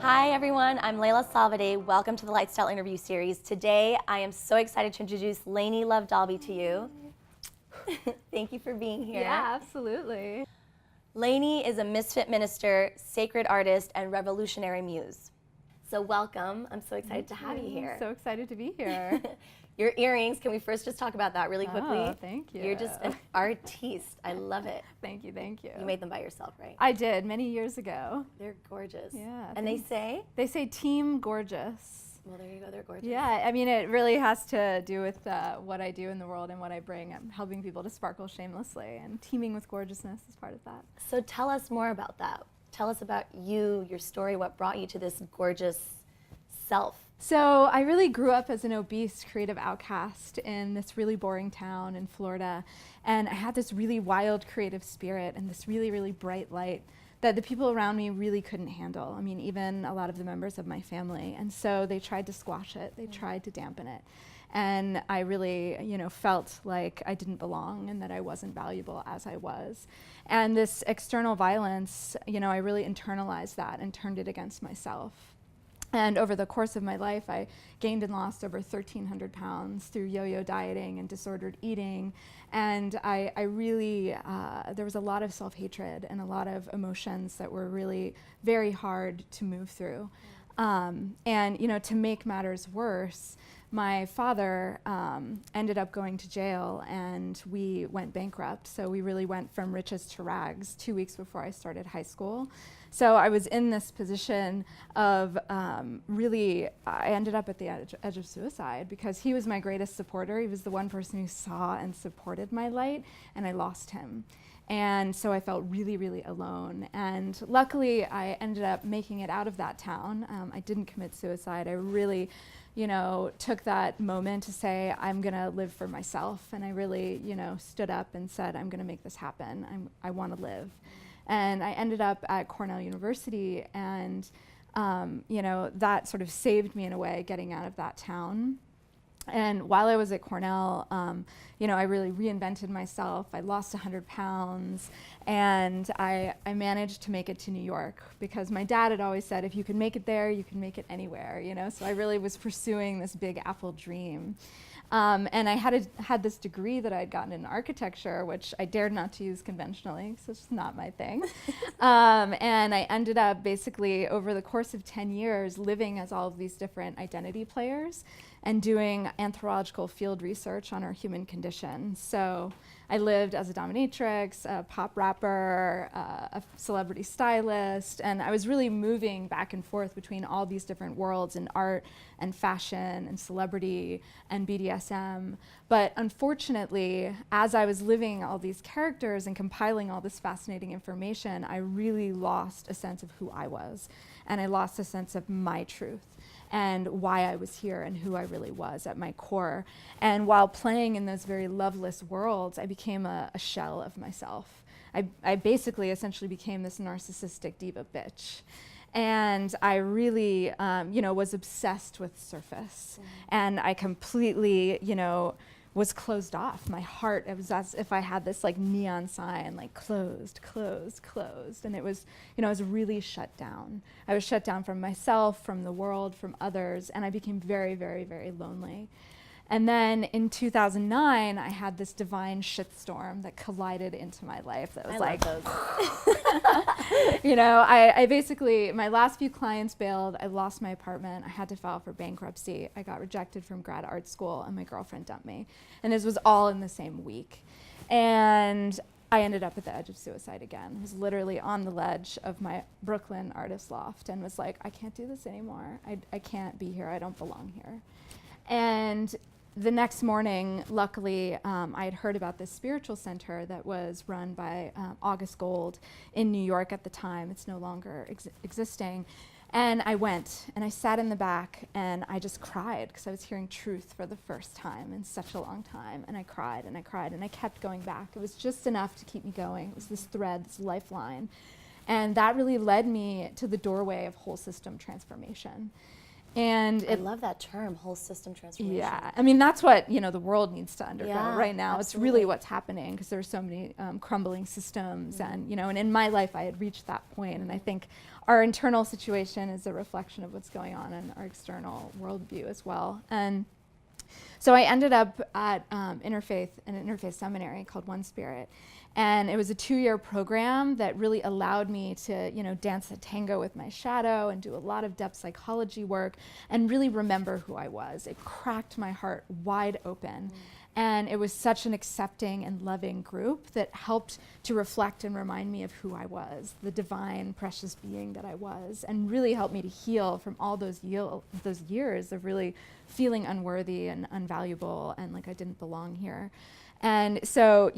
Hi everyone, I'm Leyla Salvade. Welcome to the LightStyle interview series. Today I am so excited to introduce Lainie Love Dalby to you. Thank you for being here. Yeah, absolutely. Lainie is a misfit minister, sacred artist, and revolutionary muse. So welcome. I'm so excited to have you here. I'm so excited to be here. Your earrings, can we first just talk about that really quickly? Oh, thank you. You're just an artiste. I love it. Thank you, thank you. You made them by yourself, right? I did many years ago. They're gorgeous. Yeah. And they say? They say team gorgeous. Well, there you go. They're gorgeous. Yeah, I mean, it really has to do with what I do in the world and what I bring. I'm helping people to sparkle shamelessly, and teaming with gorgeousness is part of that. So tell us more about that. Tell us about you, your story, what brought you to this gorgeous self. So I really grew up as an obese creative outcast in this really boring town in Florida, and I had this really wild creative spirit and this really, really bright light that the people around me really couldn't handle. I mean, even a lot of the members of my family. And so they tried to squash it. They tried to dampen it. And I really, felt like I didn't belong and that I wasn't valuable as I was. And this external violence, I really internalized that and turned it against myself. And over the course of my life, I gained and lost over 1,300 pounds through yo-yo dieting and disordered eating. And I really, there was a lot of self-hatred and a lot of emotions that were really very hard to move through. And, to make matters worse, my father ended up going to jail and we went bankrupt. So we really went from riches to rags 2 weeks before I started high school. So I was in this position of I ended up at the edge of suicide because he was my greatest supporter. He was the one person who saw and supported my light, and I lost him. And so I felt really, really alone. And luckily, I ended up making it out of that town. I didn't commit suicide. I really, took that moment to say, I'm going to live for myself. And I really, stood up and said, I'm going to make this happen. I want to live. And I ended up at Cornell University, and that sort of saved me in a way, getting out of that town. And while I was at Cornell, I really reinvented myself. I lost 100 pounds, and I managed to make it to New York because my dad had always said, if you can make it there, you can make it anywhere, So I really was pursuing this Big Apple dream. And I had this degree that I had gotten in architecture, which I dared not to use conventionally, so it's just not my thing. And I ended up basically over the course of 10 years living as all of these different identity players and doing anthropological field research on our human condition. So I lived as a dominatrix, a pop rapper, a celebrity stylist, and I was really moving back and forth between all these different worlds in art and fashion and celebrity and BDSM. But unfortunately, as I was living all these characters and compiling all this fascinating information, I really lost a sense of who I was, and I lost a sense of my truth and why I was here and who I really was at my core. And while playing in those very loveless worlds, I became a shell of myself. I basically essentially became this narcissistic diva bitch. And I really, was obsessed with surface. And I completely, was closed off. My heart, it was as if I had this like neon sign, like closed, closed, closed. And it was, I was really shut down. I was shut down from myself, from the world, from others, and I became very, very, very lonely. And then in 2009, I had this divine shitstorm that collided into my life. That was I basically, my last few clients bailed. I lost my apartment. I had to file for bankruptcy. I got rejected from grad art school, and my girlfriend dumped me. And this was all in the same week. And I ended up at the edge of suicide again. I was literally on the ledge of my Brooklyn artist loft and was like, I can't do this anymore. I can't be here. I don't belong here. And the next morning, luckily, I had heard about this spiritual center that was run by August Gold in New York at the time. It's no longer existing. And I went, and I sat in the back, and I just cried because I was hearing truth for the first time in such a long time. And I cried, and I cried, and I kept going back. It was just enough to keep me going. It was this thread, this lifeline. And that really led me to the doorway of whole system transformation. And I love that term, whole system transformation. Yeah, I mean, that's what, the world needs to undergo right now. Absolutely. It's really what's happening because there's so many crumbling systems and, and in my life I had reached that point, and I think our internal situation is a reflection of what's going on in our external worldview as well. And so I ended up at an interfaith seminary called One Spirit. And it was a 2-year program that really allowed me to, dance the tango with my shadow and do a lot of depth psychology work and really remember who I was. It cracked my heart wide open. And it was such an accepting and loving group that helped to reflect and remind me of who I was, the divine, precious being that I was, and really helped me to heal from all those years of really feeling unworthy and unvaluable and like I didn't belong here. And so,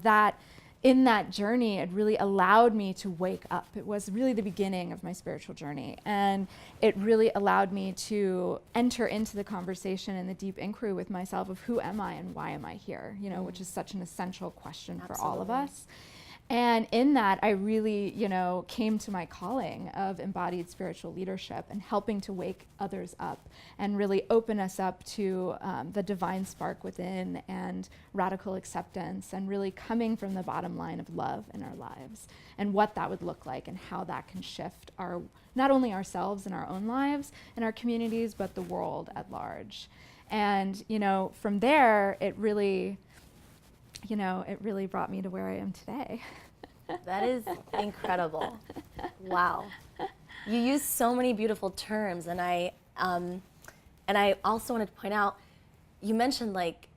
that in that journey, it really allowed me to wake up. It was really the beginning of my spiritual journey. And it really allowed me to enter into the conversation and the deep inquiry with myself of who am I and why am I here, which is such an essential question for all of us. And in that, I really, came to my calling of embodied spiritual leadership and helping to wake others up and really open us up to the divine spark within and radical acceptance and really coming from the bottom line of love in our lives and what that would look like and how that can shift not only ourselves and our own lives and our communities, but the world at large. And, from there, it really brought me to where I am today. That is incredible. Wow. You use so many beautiful terms, and I also wanted to point out, you mentioned like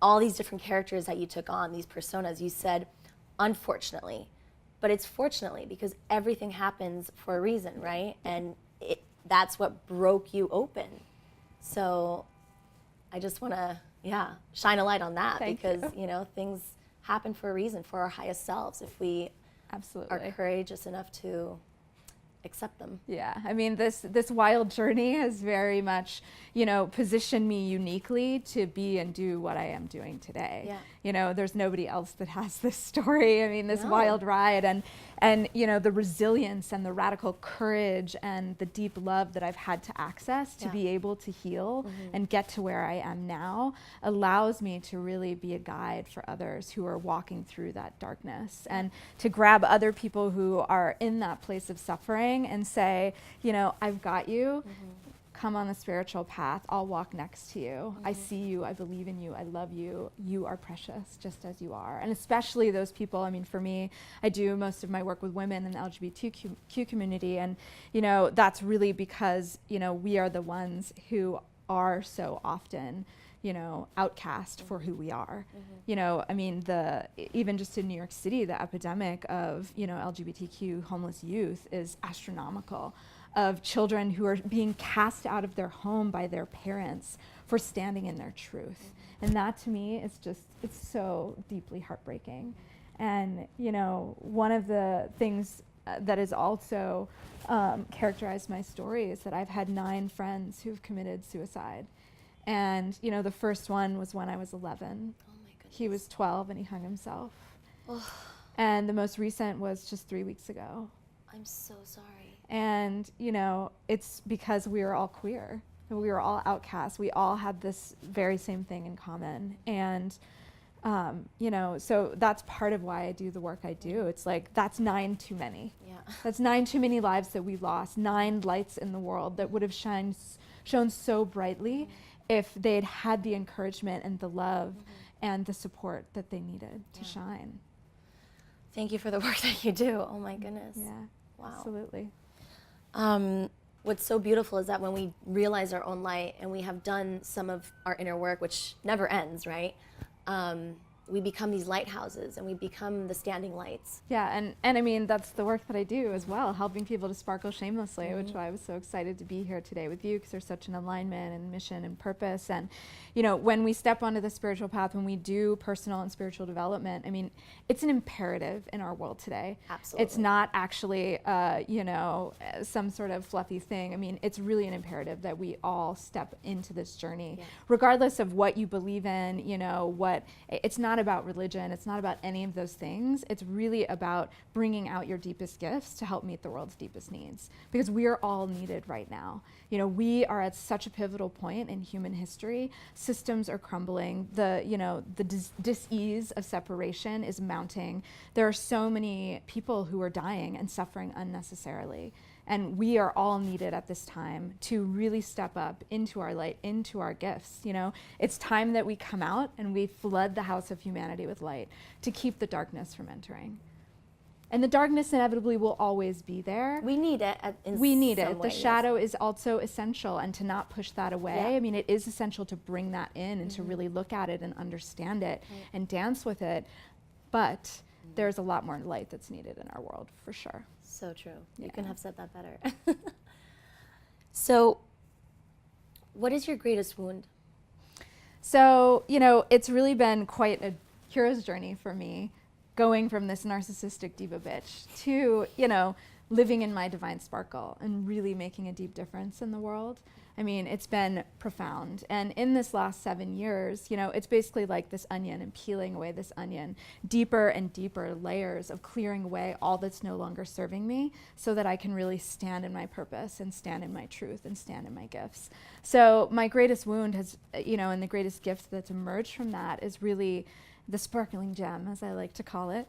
all these different characters that you took on, these personas. You said, unfortunately, but it's fortunately because everything happens for a reason, right? And that's what broke you open. So I just want to, shine a light on that. Thank because, you. Things happen for a reason, for our highest selves, if we Absolutely. are courageous enough to accept them. Yeah, I mean, this wild journey has very much, positioned me uniquely to be and do what I am doing today. Yeah. There's nobody else that has this story. I mean, this wild ride and the resilience and the radical courage and the deep love that I've had to access to be able to heal and get to where I am now allows me to really be a guide for others who are walking through that darkness and to grab other people who are in that place of suffering and say, I've got you. Come on the spiritual path. I'll walk next to you. I see you. I believe in you. I love you. You are precious just as you are. And especially those people, I mean, for me, I do most of my work with women in the LGBTQ community. And, that's really because, we are the ones who are so often outcast for who we are. I mean, even just in New York City, the epidemic of, LGBTQ homeless youth is astronomical, of children who are being cast out of their home by their parents for standing in their truth. And that to me is it's so deeply heartbreaking. And, one of the things that has also characterized my story is that I've had 9 friends who've committed suicide. And, the first one was when I was 11. Oh my goodness. He was 12 and he hung himself. Oh, And the most recent was just 3 weeks ago. I'm so sorry. And, it's because we were all queer. We were all outcasts. We all had this very same thing in common. And, so that's part of why I do the work I do. It's like, that's 9 too many. Yeah. That's 9 too many lives that we lost, 9 lights in the world that would have shone so brightly if they'd had the encouragement and the love and the support that they needed to shine. Thank you for the work that you do. Oh my goodness. Yeah, Wow. absolutely. What's so beautiful is that when we realize our own light and we have done some of our inner work, which never ends, right? We become these lighthouses and we become the standing lights. Yeah, and I mean, that's the work that I do as well, helping people to sparkle shamelessly, which is why I was so excited to be here today with you, because there's such an alignment and mission and purpose. And, when we step onto the spiritual path, when we do personal and spiritual development, I mean, it's an imperative in our world today. Absolutely. It's not actually, some sort of fluffy thing. I mean, it's really an imperative that we all step into this journey, regardless of what you believe in, it's not not about religion. It's not about any of those things. It's really about bringing out your deepest gifts to help meet the world's deepest needs, because we are all needed right now. You know, we are at such a pivotal point in human history. Systems are crumbling. The dis-ease of separation is mounting. There are so many people who are dying and suffering unnecessarily. And we are all needed at this time to really step up into our light, into our gifts. You know, it's time that we come out and we flood the house of humanity with light to keep the darkness from entering. And the darkness inevitably will always be there. We need it. We need it. The shadow is also essential, and to not push that away. Yeah. I mean, it is essential to bring that in and to really look at it and understand it and dance with it. But there's a lot more light that's needed in our world, for sure. So true. Yeah. You couldn't have said that better. So, what is your greatest wound? So, you know, it's really been quite a hero's journey for me, going from this narcissistic diva bitch to, you know, living in my divine sparkle and really making a deep difference in the world. I mean, it's been profound. And in this last 7 years, you know, it's basically like this onion and peeling away this onion, deeper and deeper layers of clearing away all that's no longer serving me so that I can really stand in my purpose and stand in my truth and stand in my gifts. So my greatest wound has, you know, and the greatest gift that's emerged from that is really the sparkling gem, as I like to call it,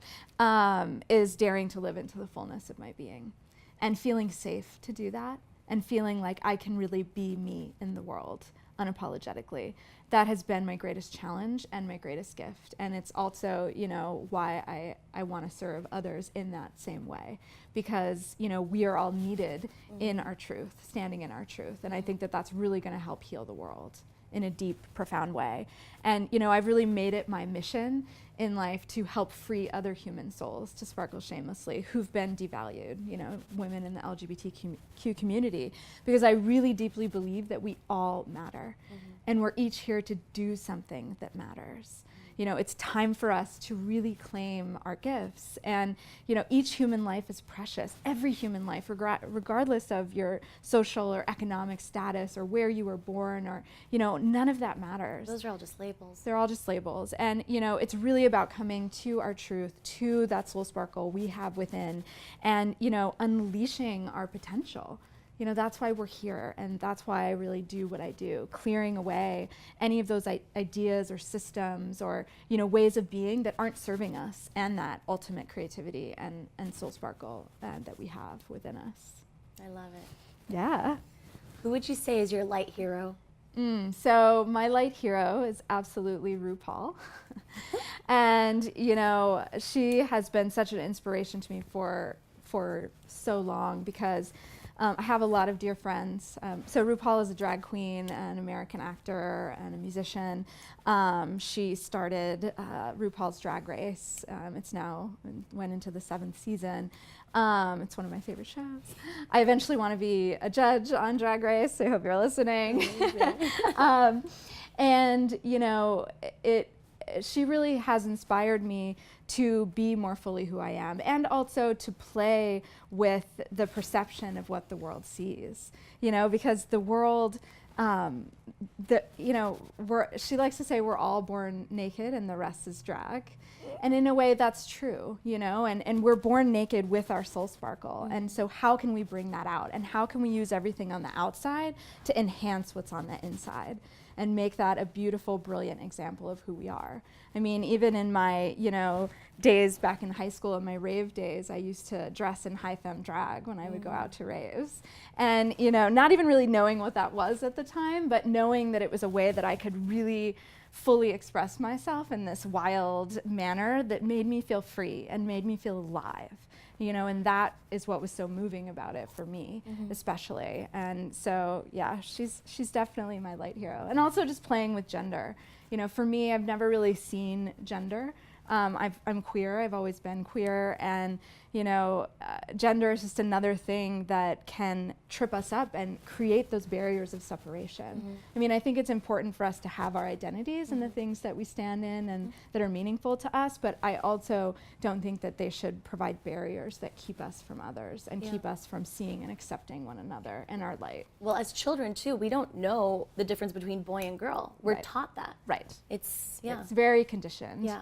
is daring to live into the fullness of my being and feeling safe to do that. And feeling like I can really be me in the world unapologetically. That has been my greatest challenge and my greatest gift. And it's also, you know, why I want to serve others in that same way. Because, you know, we are all needed in our truth, standing in our truth. And I think that that's really going to help heal the world in a deep, profound way. And, you know, I've really made it my mission in life to help free other human souls to sparkle shamelessly who've been devalued, you know, women in the LGBTQ community, because I really deeply believe that we all matter and we're each here to do something that matters. You know, it's time for us to really claim our gifts. And, you know, each human life is precious. Every human life, regardless of your social or economic status or where you were born or, you know, none of that matters. Those are all just labels. They're all just labels. And, you know, it's really about coming to our truth, to that soul sparkle we have within and, you know, unleashing our potential. You know, that's why we're here, and that's why I really do what I do, clearing away any of those ideas or systems or, you know, ways of being that aren't serving us and that ultimate creativity and soul sparkle that we have within us. I love it. Yeah. Who would you say is your light hero? So my light hero is absolutely RuPaul. And, you know, she has been such an inspiration to me for so long because I have a lot of dear friends. So RuPaul is a drag queen, an American actor, and a musician. She started RuPaul's Drag Race. It's now went into the 7th season. It's one of my favorite shows. I eventually want to be a judge on Drag Race. I hope you're listening. And you know, she really has inspired me to be more fully who I am and also to play with the perception of what the world sees, you know, because the world, you know, she likes to say we're all born naked and the rest is drag. And in a way that's true, you know, and we're born naked with our soul sparkle. And so how can we bring that out? And how can we use everything on the outside to enhance what's on the inside and make that a beautiful, brilliant example of who we are? I mean, even in my, you know, days back in high school, in my rave days, I used to dress in high femme drag when I would go out to raves. And, you know, not even really knowing what that was at the time, but knowing that it was a way that I could really fully express myself in this wild manner that made me feel free and made me feel alive. You know, and that is what was so moving about it for me, especially. And so, yeah, she's definitely my light hero. And also just playing with gender. You know, for me, I've never really seen gender I'm queer. I've always been queer, and gender is just another thing that can trip us up and create those barriers of separation. I mean, I think it's important for us to have our identities and the things that we stand in and that are meaningful to us, but I also don't think that they should provide barriers that keep us from others and keep us from seeing and accepting one another in our light. Well, as children too, we don't know the difference between boy and girl. We're taught that. Right. It's very conditioned. Yeah.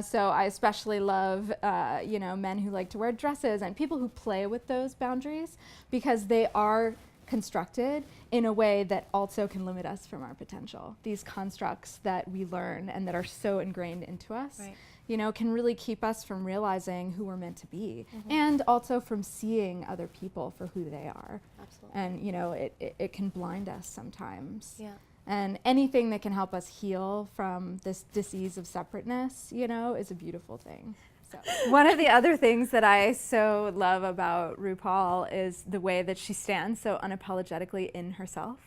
So I especially love, men who like to wear dresses and people who play with those boundaries, because they are constructed in a way that also can limit us from our potential. These constructs that we learn and that are so ingrained into us, can really keep us from realizing who we're meant to be, and also from seeing other people for who they are. Absolutely. And, it can blind us sometimes. Yeah. And anything that can help us heal from this disease of separateness, is a beautiful thing. So. One of the other things that I so love about RuPaul is the way that she stands so unapologetically in herself,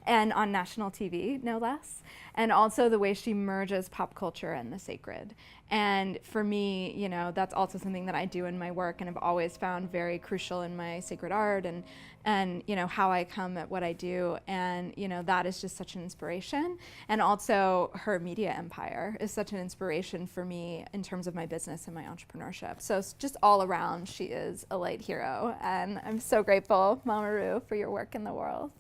and on national TV, no less, and also the way she merges pop culture and the sacred. And for me, that's also something that I do in my work and have always found very crucial in my sacred art and how I come at what I do. And, that is just such an inspiration. And also her media empire is such an inspiration for me in terms of my business and my entrepreneurship. So just all around, she is a light hero. And I'm so grateful, Mama Ru, for your work in the world.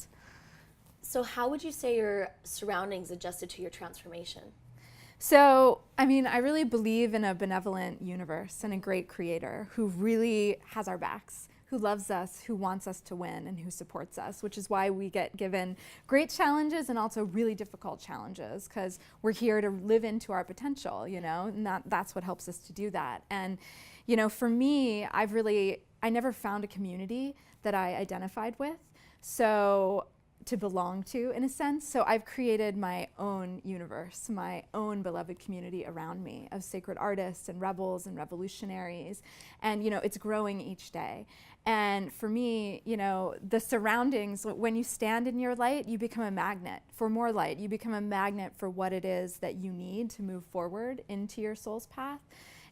So how would you say your surroundings adjusted to your transformation? So, I mean, I really believe in a benevolent universe and a great creator who really has our backs, who loves us, who wants us to win, and who supports us, which is why we get given great challenges and also really difficult challenges, because we're here to live into our potential, and that's what helps us to do that. And, for me, I never found a community that I identified with. So to belong to, in a sense. So I've created my own universe, my own beloved community around me of sacred artists and rebels and revolutionaries. And, it's growing each day. And for me, the surroundings, when you stand in your light, you become a magnet for more light. You become a magnet for what it is that you need to move forward into your soul's path.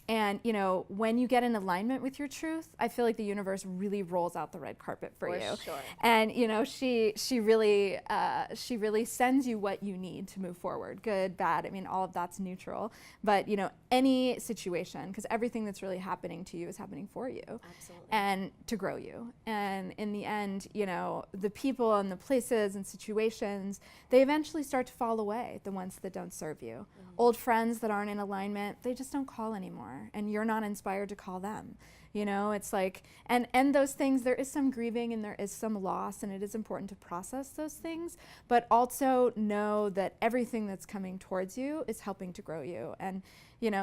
And, when you get in alignment with your truth, I feel like the universe really rolls out the red carpet for you. Sure. And, she really sends you what you need to move forward. Good, bad, I mean, all of that's neutral. But, any situation, because everything that's really happening to you is happening for you. Absolutely. And to grow you. And in the end, the people and the places and situations, they eventually start to fall away, the ones that don't serve you. Old friends that aren't in alignment, they just don't call anymore. And you're not inspired to call them. It's like, and those things, there is some grieving and there is some loss, and it is important to process those things, but also know that everything that's coming towards you is helping to grow you. And,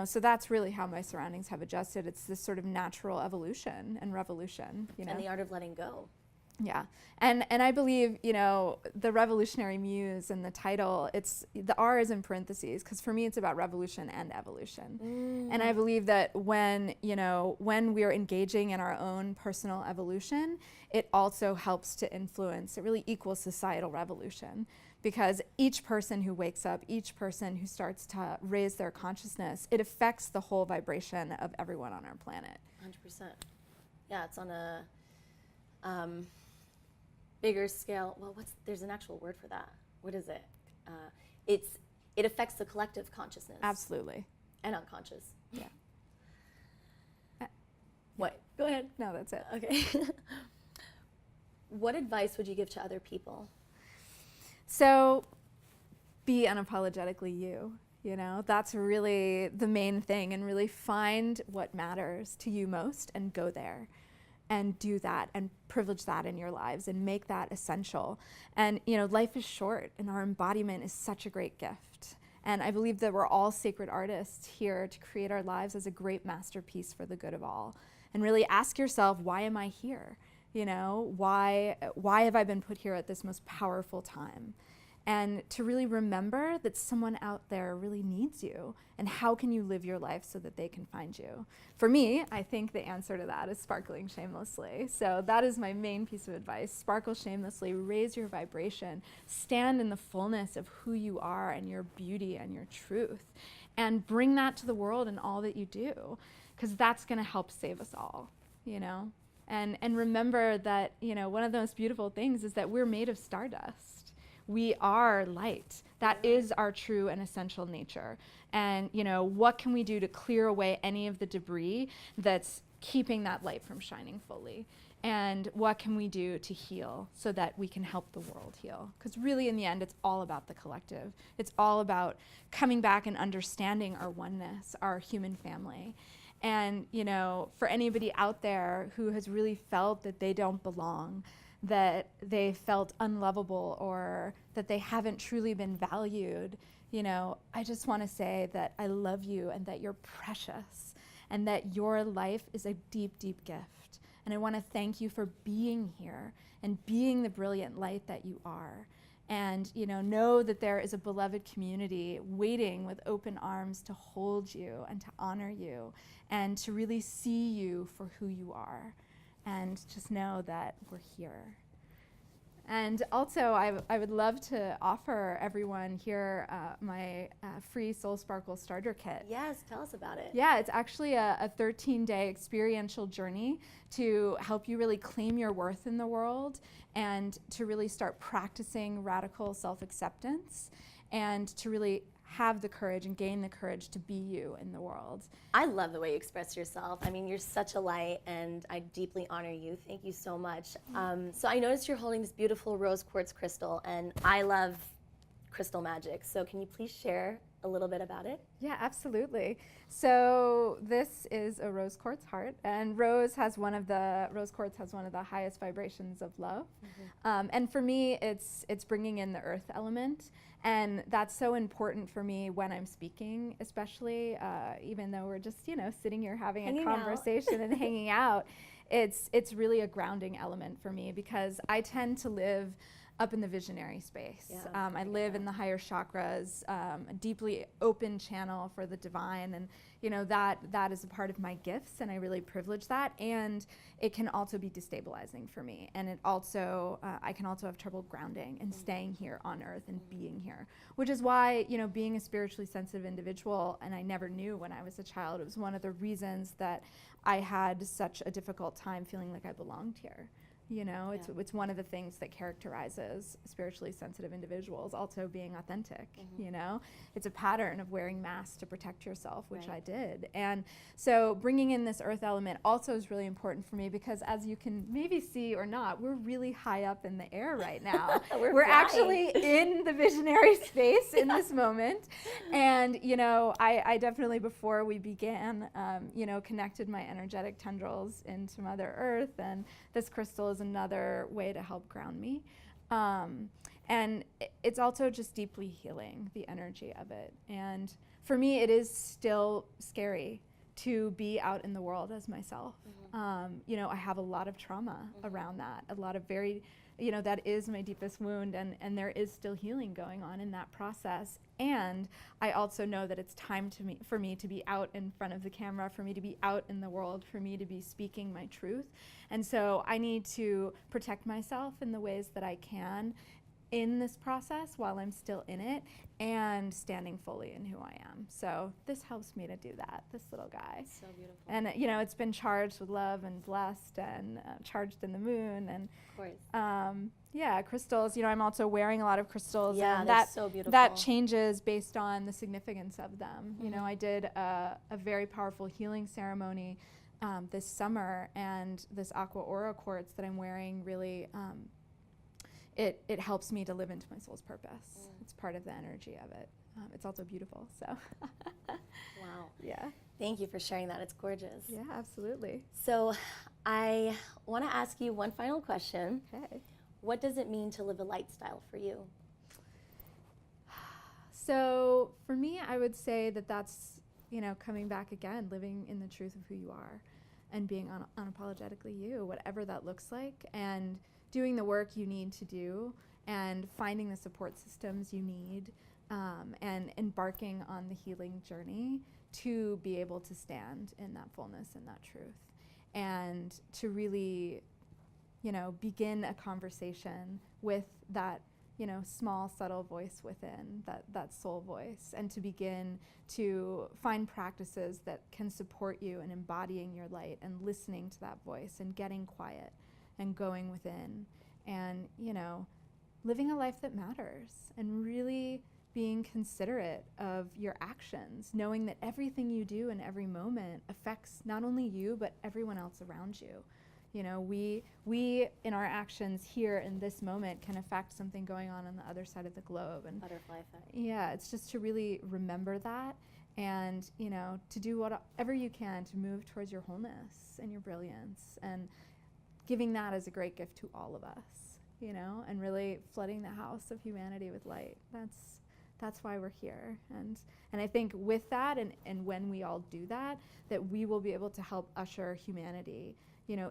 so that's really how my surroundings have adjusted. It's this sort of natural evolution and revolution, And the art of letting go. Yeah. And I believe, the revolutionary muse and the title, the R is in parentheses, because for me it's about revolution and evolution. And I believe that when we're engaging in our own personal evolution, it also helps to influence, it really equals societal revolution. Because each person who wakes up, each person who starts to raise their consciousness, it affects the whole vibration of everyone on our planet. 100%. Yeah, it's on a bigger scale. Well, there's an actual word for that. What is it? It affects the collective consciousness. Absolutely. And unconscious. Yeah. What? Go ahead. No, that's it. Okay. What advice would you give to other people? So, be unapologetically you. That's really the main thing, and really find what matters to you most and go there. And do that and privilege that in your lives and make that essential. And, life is short, and our embodiment is such a great gift. And I believe that we're all sacred artists here to create our lives as a great masterpiece for the good of all. And really ask yourself, why am I here? Why have I been put here at this most powerful time? And to really remember that someone out there really needs you, and how can you live your life so that they can find you? For me, I think the answer to that is sparkling shamelessly. So that is my main piece of advice. Sparkle shamelessly, raise your vibration, stand in the fullness of who you are and your beauty and your truth. and bring that to the world in all that you do, because that's going to help save us all, you know? And remember that, you know, one of the most beautiful things is that we're made of stardust. We are light. That is our true and essential nature. And, you know, what can we do to clear away any of the debris that's keeping that light from shining fully? And what can we do to heal so that we can help the world heal? Because really, in the end, it's all about the collective. It's all about coming back and understanding our oneness, our human family. And, you know, for anybody out there who has really felt that they don't belong, that they felt unlovable, or that they haven't truly been valued, you know, I just want to say that I love you and that you're precious and that your life is a deep, deep gift. And I want to thank you for being here and being the brilliant light that you are. And, you know that there is a beloved community waiting with open arms to hold you and to honor you and to really see you for who you are. And just know that we're here. And also, I would love to offer everyone here my free Soul Sparkle starter kit. Yes, tell us about it. Yeah, it's actually a 13-day experiential journey to help you really claim your worth in the world and to really start practicing radical self-acceptance and to really have the courage and gain the courage to be you in the world. I love the way you express yourself. I mean, you're such a light, and I deeply honor you. Thank you so much. So I noticed you're holding this beautiful rose quartz crystal, and I love crystal magic. So can you please share a little bit about it? Yeah, absolutely. So this is a rose quartz heart, and rose quartz has one of the highest vibrations of love. And for me, it's bringing in the earth element. And that's so important for me when I'm speaking, especially even though we're just, you know, sitting here having a conversation and hanging out. It's really a grounding element for me because I tend to live up in the visionary space. I live in the higher chakras, a deeply open channel for the divine, and you know that is a part of my gifts, and I really privilege that. And it can also be destabilizing for me, and it also I can also have trouble grounding and staying here on earth and being here, which is why, you know, being a spiritually sensitive individual, and I never knew when I was a child, it was one of the reasons that I had such a difficult time feeling like I belonged here. You know, it's one of the things that characterizes spiritually sensitive individuals, also being authentic, you know. It's a pattern of wearing masks to protect yourself, which I did. And so bringing in this earth element also is really important for me because, as you can maybe see or not, we're really high up in the air right now. We're actually in the visionary space in this moment. And, you know, I definitely, before we began, you know, connected my energetic tendrils into Mother Earth, and this crystal is another way to help ground me. And it's also just deeply healing, the energy of it. And for me, it is still scary to be out in the world as myself. You know, I have a lot of trauma around that, a lot of very, you know, that is my deepest wound, and there is still healing going on in that process. And I also know that it's time for me to be out in front of the camera, for me to be out in the world, for me to be speaking my truth. And so I need to protect myself in the ways that I can in this process while I'm still in it and standing fully in who I am. So this helps me to do that, this little guy. So beautiful. And you know, it's been charged with love and blessed and charged in the moon. And of course. Yeah, crystals, you know, I'm also wearing a lot of crystals. Yeah, and that's so beautiful. That changes based on the significance of them. You know, I did a very powerful healing ceremony this summer, and this aqua aura quartz that I'm wearing really, it helps me to live into my soul's purpose. It's part of the energy of it. It's also beautiful, so. Wow. Yeah. Thank you for sharing that. It's gorgeous. Yeah, absolutely. So I want to ask you one final question. Okay. What does it mean to live a LightStyle for you? So for me, I would say that that's, you know, coming back again, living in the truth of who you are and being unapologetically you, whatever that looks like, and doing the work you need to do and finding the support systems you need, and embarking on the healing journey to be able to stand in that fullness and that truth, and to really, you know, begin a conversation with that, small, subtle voice within, that soul voice, and to begin to find practices that can support you in embodying your light and listening to that voice and getting quiet and going within and, living a life that matters and really being considerate of your actions, knowing that everything you do in every moment affects not only you, but everyone else around you. We in our actions here in this moment can affect something going on the other side of the globe. And butterfly effect. Yeah, it's just to really remember that and, to do whatever you can to move towards your wholeness and your brilliance and giving that as a great gift to all of us, and really flooding the house of humanity with light. That's why we're here. And I think with that and when we all do that we will be able to help usher humanity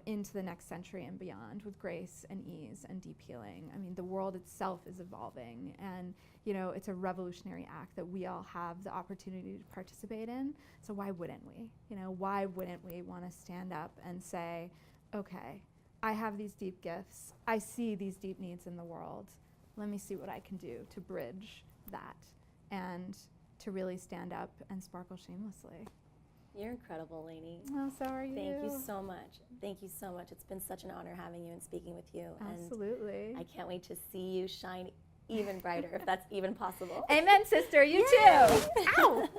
into the next century and beyond with grace and ease and deep healing. I mean, the world itself is evolving and, it's a revolutionary act that we all have the opportunity to participate in. So why wouldn't we? Why wouldn't we want to stand up and say, okay, I have these deep gifts. I see these deep needs in the world. Let me see what I can do to bridge that and to really stand up and sparkle shamelessly. You're incredible, Lainie. Oh, so are you. Thank you so much. Thank you so much. It's been such an honor having you and speaking with you. Absolutely. And I can't wait to see you shine even brighter, if that's even possible. Amen, sister. You too. Ow.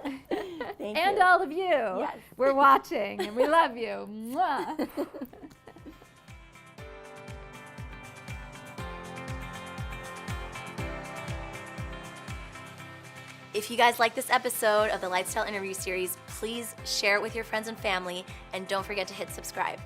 Thank and you. all of you. Yes. We're watching and we love you. Mwah. If you guys like this episode of the LightStyle interview series, please share it with your friends and family, and don't forget to hit subscribe.